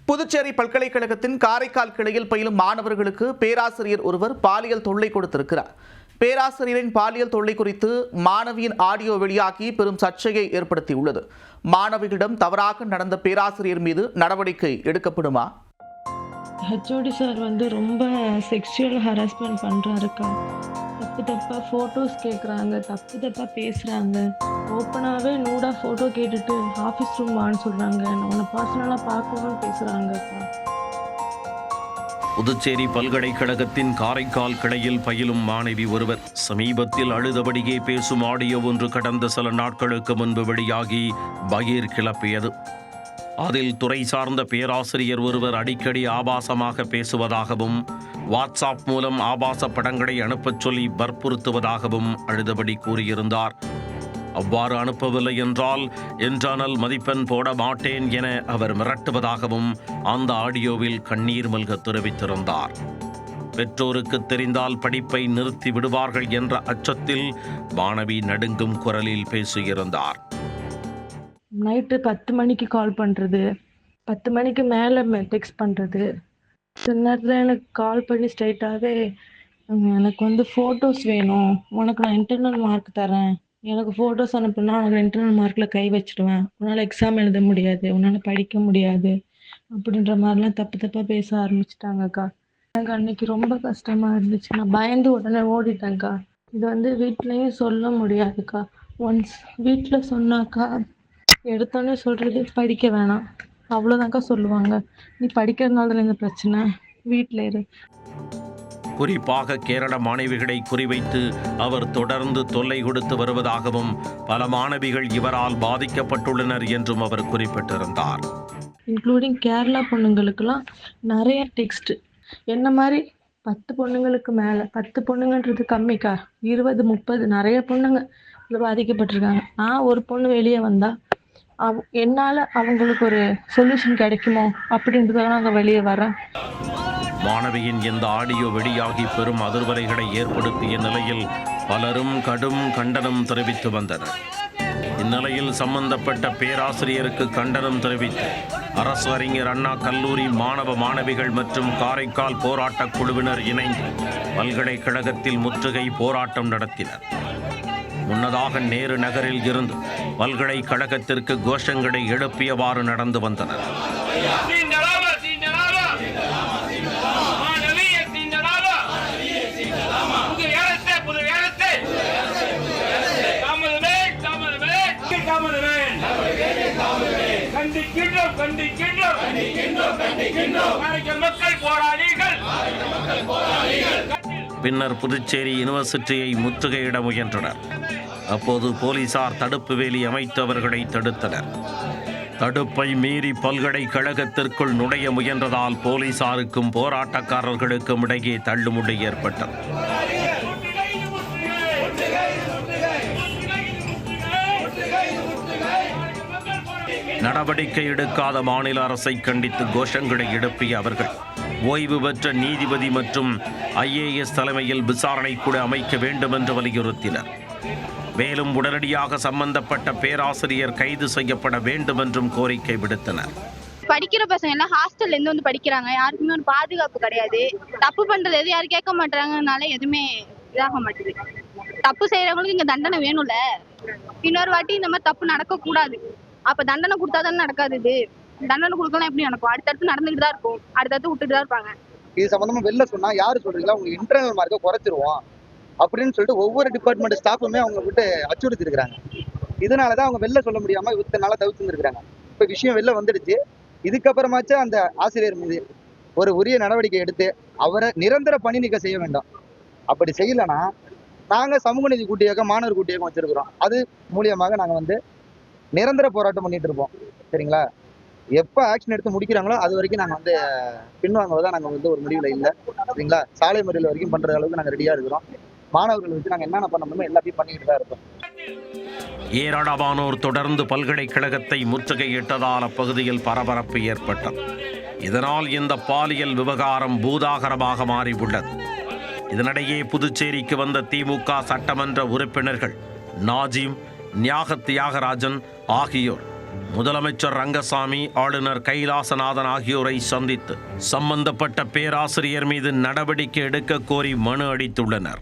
புதுச்சேரி பல்கலைக்கழகத்தின் காரைக்கால் கிளையில் பயிலும் மாணவர்களுக்கு பேராசிரியர் ஒருவர் பாலியல் தொல்லை கொடுத்திருக்கிறார். பேராசிரியரின் பாலியல் தொல்லை குறித்து மாணவியின் ஆடியோ வெளியாகி பெரும் சர்ச்சையை ஏற்படுத்தியுள்ளது. மாணவிகளிடம் தவறாக நடந்த பேராசிரியர் மீது நடவடிக்கை எடுக்கப்படுமா? ஹெச்ஓடி சார் ரொம்ப செக்ஷுவல் ஹராஸ்மெண்ட் பண்ணுறாருக்கா. தப்பாக ஃபோட்டோஸ் கேட்குறாங்க, தப்பாக பேசுகிறாங்க. ஓப்பனாகவே நூடாக ஃபோட்டோ கேட்டுட்டு ஆஃபீஸ் ரூம் வான்னு சொல்கிறாங்க. உன்னை பர்சனலாக பார்க்கணும்னு பேசுகிறாங்கக்கா. புதுச்சேரி பல்கலைக்கழகத்தின் காரைக்கால் கிளையில் பயிலும் மாணவி ஒருவர் சமீபத்தில் அழுதபடியே பேசும் ஆடியோ ஒன்று கடந்த சில நாட்களுக்கு முன்பு வெளியாகி பகீர் கிளப்பியது. அதில் துறை சார்ந்த பேராசிரியர் ஒருவர் அடிக்கடி ஆபாசமாக பேசுவதாகவும் வாட்ஸ்அப் மூலம் ஆபாச படங்களை அனுப்பச் சொல்லி வற்புறுத்துவதாகவும் அழுதபடி கூறியிருந்தார். அவ்வாறு அனுப்பவில்லை என்றால் இன்டர்னல் மதிப்பெண் போட மாட்டேன் என அவர் மிரட்டுவதாகவும் அந்த ஆடியோவில் கண்ணீர் மல்க தெரிவித்திருந்தார். பெற்றோருக்கு தெரிந்தால் படிப்பை நிறுத்தி விடுவார்கள் என்ற அச்சத்தில் மாணவி நடுங்கும் குரலில் பேசியிருந்தார். நைட்டு 10 மணிக்கு கால் பண்ணுறது, 10 மணிக்கு மேலே டெக்ஸ்ட் பண்ணுறது. சில நேரத்தில் எனக்கு கால் பண்ணி ஸ்ட்ரைட்டாகவே எனக்கு ஃபோட்டோஸ் வேணும், உனக்கு நான் இன்டர்னல் மார்க் தரேன், எனக்கு ஃபோட்டோஸ் அனுப்புனா உனக்கு இன்டர்னல் மார்க்கில் கை வச்சிடுவேன், உன்னால் எக்ஸாம் எழுத முடியாது, உன்னால் படிக்க முடியாது அப்படின்ற மாதிரிலாம் தப்பாக பேச ஆரம்பிச்சிட்டாங்கக்கா. எனக்கு அன்னைக்கு ரொம்ப கஷ்டமாக இருந்துச்சு. நான் பயந்து உடனே ஓடிட்டேன்க்கா. இது வீட்லேயும் சொல்ல முடியாதுக்கா. ஒன்ஸ் வீட்டில் சொன்னாக்கா எடுத்தோன்னே சொல்கிறது படிக்க வேணாம், அவ்வளோதான்க்கா சொல்லுவாங்க. நீ படிக்கிறதுனால தான் இந்த பிரச்சனை, வீட்டில் இரு. குறிப்பாக கேரள மாணவிகளை குறிவைத்து அவர் தொடர்ந்து தொல்லை கொடுத்து வருவதாகவும் பல மாணவிகள் இவரால் பாதிக்கப்பட்டுள்ளனர் என்றும் அவர் குறிப்பிட்டிருந்தார். இன்க்ளூடிங் கேரளா பொண்ணுங்களுக்கெல்லாம் நிறைய டெக்ஸ்ட். என்ன மாதிரி 10 பொண்ணுங்களுக்கு மேலே, 10 பொண்ணுங்கன்றது கம்மிக்கா, 20, 30 நிறைய பொண்ணுங்க இதில் பாதிக்கப்பட்டிருக்காங்க. நான் ஒரு பொண்ணு வெளியே வந்தால் என்னால் அவங்களுக்கு ஒரு சொல்யூஷன் கிடைக்குமோ அப்படின்றதுக்காக நாங்கள் வெளியே வரேன். மாணவியின் இந்த ஆடியோ வெளியாகி பெரும் அதிர்வலைகளை ஏற்படுத்திய நிலையில் பலரும் கடும் கண்டனம் தெரிவித்து வந்தனர். இந்நிலையில் சம்பந்தப்பட்ட பேராசிரியருக்கு கண்டனம் தெரிவித்து அரசு அறிஞர் அண்ணா கல்லூரி மாணவ மாணவிகள் மற்றும் காரைக்கால் போராட்டக் குழுவினர் இணைந்து பல்கலைக்கழகத்தில் முற்றுகை போராட்டம் நடத்தினர். முன்னதாக நேரு நகரில் இருந்து பல்கலைக்கழகத்திற்கு கோஷங்களை எழுப்பியவாறு நடந்து வந்தனர். பின்னர் புதுச்சேரி யூனிவர்சிட்டியை முற்றுகையிட முயன்றனர். அப்போது போலீசார் தடுப்பு வேலி அமைத்து அவர்களை தடுத்தனர். தடுப்பை மீறி பல்கலைக்கழகத்திற்குள் நுழைய முயன்றதால் போலீசாருக்கும் போராட்டக்காரர்களுக்கும் இடையே தள்ளுமுள்ளு ஏற்பட்டது. நடவடிக்கை எடுக்காத மாநில அரசை கண்டித்து கோஷங்களை எழுப்பிய அவர்கள் ஓய்வு பெற்ற நீதிபதி மற்றும் IAS தலைமையில் விசாரணை குழு அமைக்க வேண்டும் என்று வலியுறுத்தினர். மேலும் உடனடியாக சம்பந்தப்பட்ட பேராசிரியர் கைது செய்யப்பட வேண்டும் என்றும் கோரிக்கை விடுத்தனர். படிக்கிற பசங்க எல்லாம் ஹாஸ்டல்ல இருந்து படிக்கிறாங்க, யாருக்குமே ஒரு பாதுகாப்பு கிடையாது. தப்பு பண்றது எது யாரும் கேட்க மாட்டாங்கனால எதுவுமே இதாக மாட்டேது. தப்பு செய்யறவங்களுக்கு இங்க தண்டனை வேணும்ல. இன்னொரு வாட்டி இந்த மாதிரி தப்பு நடக்க கூடாது. அப்ப தண்டனை கொடுத்தாதானே நடக்காது. இது தண்டனை கொடுக்கலாம் எப்படி நடக்கும்? அடுத்தடுத்து நடந்துகிட்டு தான் இருக்கும், அடுத்தடுத்து விட்டுட்டு தான் இருப்பாங்க. இது சம்பந்தமா வெளில சொன்னா யாரு சொல்றீங்களா உங்களுக்கு இன்டர்னல் மார்க்கை குறைச்சிருவோம் அப்படின்னு சொல்லிட்டு ஒவ்வொரு டிபார்ட்மெண்ட் ஸ்டாஃபுமே அவங்க விட்டு அச்சுறுத்தி இருக்கிறாங்க. இதனாலதான் அவங்க வெளில சொல்ல முடியாம இத்தனை நாளா தவிர்த்துருக்காங்க. இப்ப விஷயம் வெளில வந்துடுச்சு. இதுக்கப்புறமாச்சும் அந்த ஆசிரியர் மீது ஒரு உரிய நடவடிக்கை எடுத்து அவரை நிரந்தர பணி நீக்கம் செய்ய வேண்டும். அப்படி செய்யலன்னா நாங்க சமூக நீதி கூட்டியக்கம், மாணவர் கூட்டியக்கம் வச்சிருக்கிறோம். அது மூலியமாக நாங்க நிரந்தர போராட்டம் பண்ணிட்டு இருப்போம். சரிங்களா? எப்ப ஆக்ஷன் எடுத்து முடிக்கிறாங்களோ அது வரைக்கும் நாங்க பின்வாங்குவதா நாங்க ஒரு முடிவுல இல்லை. சரிங்களா? சாலை மறியல் வரைக்கும் பண்ற அளவுக்கு நாங்க ரெடியா இருக்கிறோம். மாணவர்கள் வச்சு நாங்க என்னென்ன பண்ண முடியுமோ எல்லாத்தையும் பண்ணிட்டு தான் இருப்போம். ஏராளமானோர் தொடர்ந்து பல்கலைக்கழகத்தை முற்றுகையிட்டதால் அப்பகுதியில் பரபரப்பு ஏற்பட்டது. இதனால் இந்த பாலியல் விவகாரம் பூதாகரமாக மாறியுள்ளது. இதனிடையே புதுச்சேரிக்கு வந்த திமுக சட்டமன்ற உறுப்பினர்கள் நாஜிம், தியாகராஜன் ஆகியோர் முதலமைச்சர் ரங்கசாமி, ஆளுநர் கைலாசநாதன் ஆகியோரை சந்தித்து சம்பந்தப்பட்ட பேராசிரியர் மீது நடவடிக்கை எடுக்க கோரி மனு அளித்துள்ளனர்.